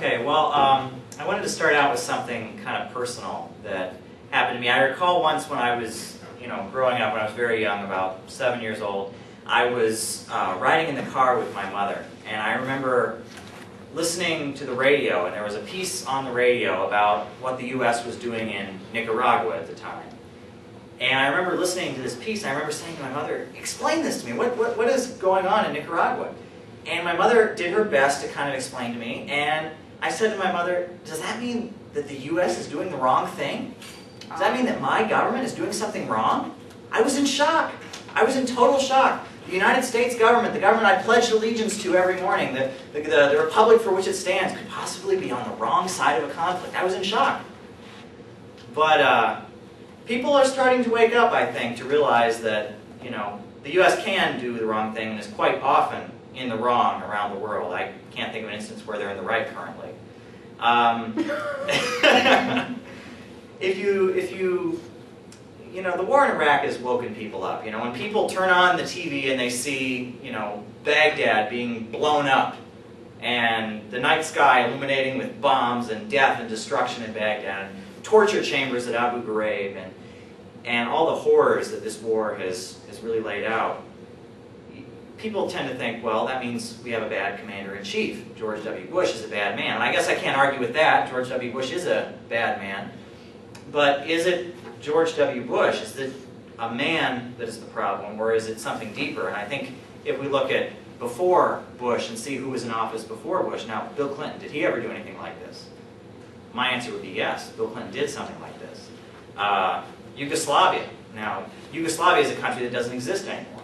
Okay, well, I wanted to start out with something kind of personal that happened to me. I recall once when I was, growing up, when I was very young, about 7 years old, I was riding in the car with my mother, and I remember listening to the radio, and there was a piece on the radio about what the U.S. was doing in Nicaragua at the time. And I remember listening to this piece, and I remember saying to my mother, explain this to me, what is going on in Nicaragua? And my mother did her best to kind of explain to me, and I said to my mother, does that mean that the U.S. is doing the wrong thing? Does that mean that my government is doing something wrong? I was in shock. I was in total shock. The United States government, the government I pledged allegiance to every morning, the republic for which it stands, could possibly be on the wrong side of a conflict. I was in shock. But people are starting to wake up, I think, to realize that, the U.S. can do the wrong thing and is quite often in the wrong around the world. I can't think of an instance where they're in the right currently. The war in Iraq has woken people up. When people turn on the TV and they see, Baghdad being blown up and the night sky illuminating with bombs and death and destruction in Baghdad, and torture chambers at Abu Ghraib, and all the horrors that this war has really laid out, people tend to think, well, that means we have a bad commander-in-chief. George W. Bush is a bad man. And I guess I can't argue with that. George W. Bush is a bad man. But is it George W. Bush? Is it a man that is the problem, or is it something deeper? And I think if we look at before Bush and see who was in office before Bush, now, Bill Clinton, did he ever do anything like this? My answer would be yes. Bill Clinton did something like this. Yugoslavia. Now, Yugoslavia is a country that doesn't exist anymore.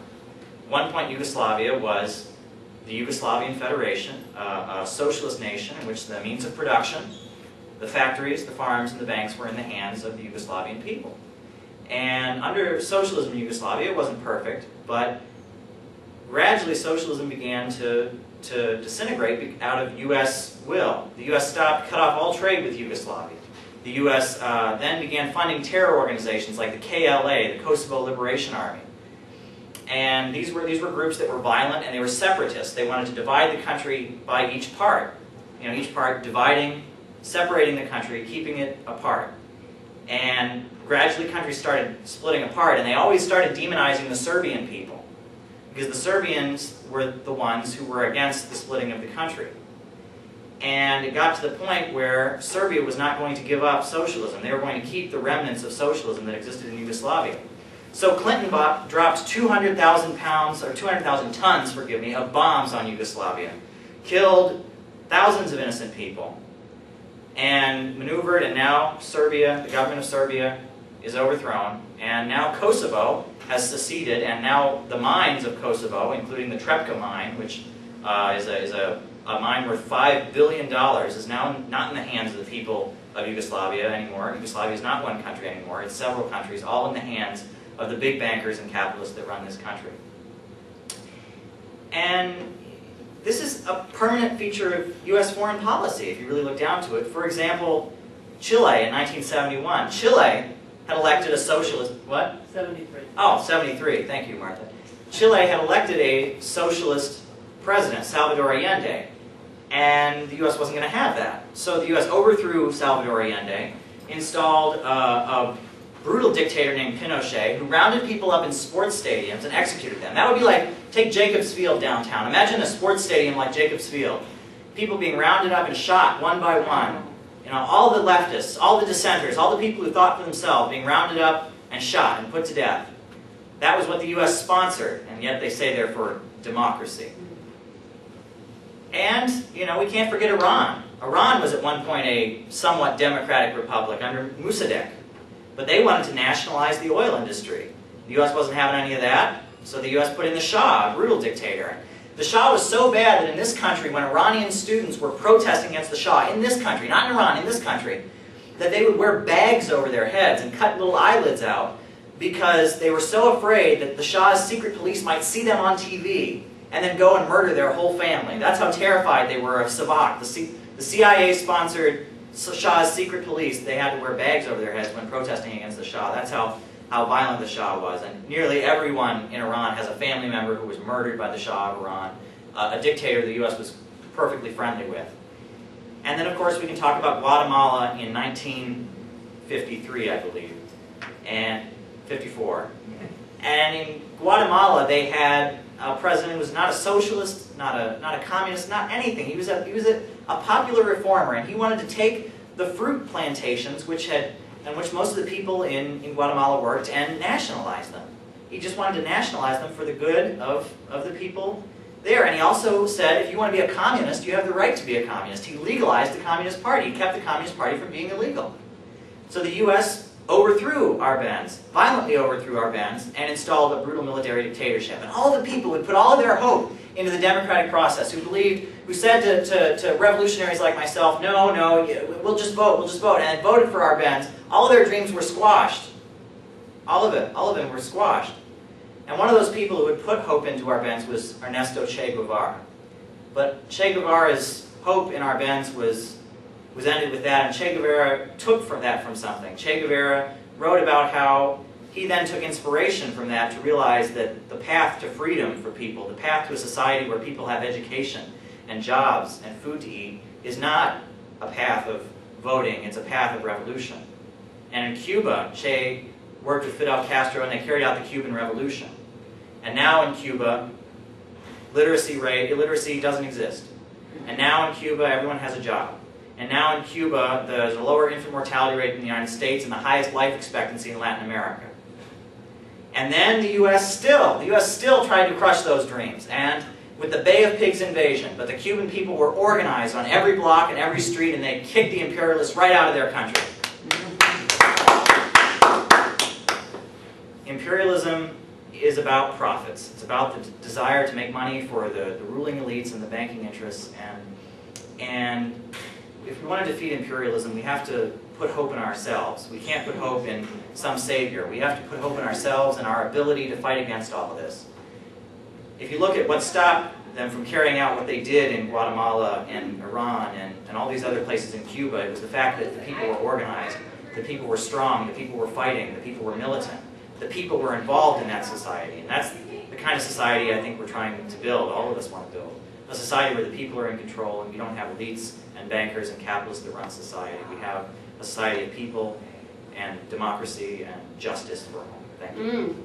At one point, Yugoslavia was the Yugoslavian Federation, a socialist nation in which the means of production, the factories, the farms, and the banks were in the hands of the Yugoslavian people. And under socialism in Yugoslavia, it wasn't perfect, but gradually socialism began to disintegrate out of U.S. will. The U.S. cut off all trade with Yugoslavia. The U.S. Then began funding terror organizations like the KLA, the Kosovo Liberation Army. And these were groups that were violent and they were separatists. They wanted to divide the country by each part. Each part dividing, separating the country, keeping it apart. And gradually countries started splitting apart, and they always started demonizing the Serbian people, because the Serbians were the ones who were against the splitting of the country. And it got to the point where Serbia was not going to give up socialism. They were going to keep the remnants of socialism that existed in Yugoslavia. So Clinton dropped 200,000 pounds, or 200,000 tons, forgive me, of bombs on Yugoslavia, killed thousands of innocent people, and maneuvered, and now Serbia, the government of Serbia, is overthrown, and now Kosovo has seceded, and now the mines of Kosovo, including the Trepka mine, which is a mine worth $5 billion, is now not in the hands of the people of Yugoslavia anymore. Yugoslavia is not one country anymore. It's several countries, all in the hands of the big bankers and capitalists that run this country. And this is a permanent feature of U.S. foreign policy, if you really look down to it. For example, Chile in 1971. Chile had elected a socialist, what? 73. Oh, 73. Thank you, Martha. Chile had elected a socialist president, Salvador Allende, and the U.S. wasn't going to have that. So the U.S. overthrew Salvador Allende, installed a brutal dictator named Pinochet, who rounded people up in sports stadiums and executed them. That would be like, take Jacobs Field downtown. Imagine a sports stadium like Jacobs Field. People being rounded up and shot one by one. All the leftists, all the dissenters, all the people who thought for themselves being rounded up and shot and put to death. That was what the U.S. sponsored, and yet they say they're for democracy. And, we can't forget Iran. Iran was at one point a somewhat democratic republic under Mossadegh. But they wanted to nationalize the oil industry. The U.S. wasn't having any of that, so the U.S. put in the Shah, a brutal dictator. The Shah was so bad that in this country, when Iranian students were protesting against the Shah, in this country, not in Iran, in this country, that they would wear bags over their heads and cut little eyelids out because they were so afraid that the Shah's secret police might see them on TV and then go and murder their whole family. That's how terrified they were of Savak, the CIA-sponsored Shah's secret police. They had to wear bags over their heads when protesting against the Shah. That's how violent the Shah was. And nearly everyone in Iran has a family member who was murdered by the Shah of Iran, a dictator the U.S. was perfectly friendly with. And then, of course, we can talk about Guatemala in 1953, I believe, and 54. And in Guatemala, they had a president who was not a socialist, not a communist, not anything. He was a popular reformer, and he wanted to take the fruit plantations, which most of the people in Guatemala worked, and nationalize them. He just wanted to nationalize them for the good of the people there. And he also said, if you want to be a communist, you have the right to be a communist. He legalized the Communist Party. He kept the Communist Party from being illegal. So the U.S. overthrew Arbenz, violently overthrew Arbenz, and installed a brutal military dictatorship. And all the people who put all of their hope into the democratic process, who said to revolutionaries like myself, no, we'll just vote, and voted for Arbenz, all of their dreams were squashed. All of them were squashed. And one of those people who had put hope into Arbenz was Ernesto Che Guevara. But Che Guevara's hope in Arbenz was ended with that, and Che Guevara took from something. Che Guevara wrote about how he then took inspiration from that to realize that the path to freedom for people, the path to a society where people have education and jobs and food to eat, is not a path of voting, it's a path of revolution. And in Cuba, Che worked with Fidel Castro, and they carried out the Cuban Revolution. And now in Cuba, illiteracy doesn't exist. And now in Cuba, everyone has a job. And now in Cuba, there's a lower infant mortality rate in the United States and the highest life expectancy in Latin America. And then the U.S. still tried to crush those dreams, and with the Bay of Pigs invasion, but the Cuban people were organized on every block and every street, and they kicked the imperialists right out of their country. Imperialism is about profits. It's about the desire to make money for the ruling elites and the banking interests. And if we want to defeat imperialism, we have to put hope in ourselves. We can't put hope in some savior. We have to put hope in ourselves and our ability to fight against all of this. If you look at what stopped them from carrying out what they did in Guatemala and Iran and all these other places in Cuba, it was the fact that the people were organized, the people were strong, the people were fighting, the people were militant. The people were involved in that society, and that's the kind of society I think we're trying to build, all of us want to build. A society where the people are in control, and we don't have elites and bankers and capitalists that run society. We have a society of people and democracy and justice for all. Thank you.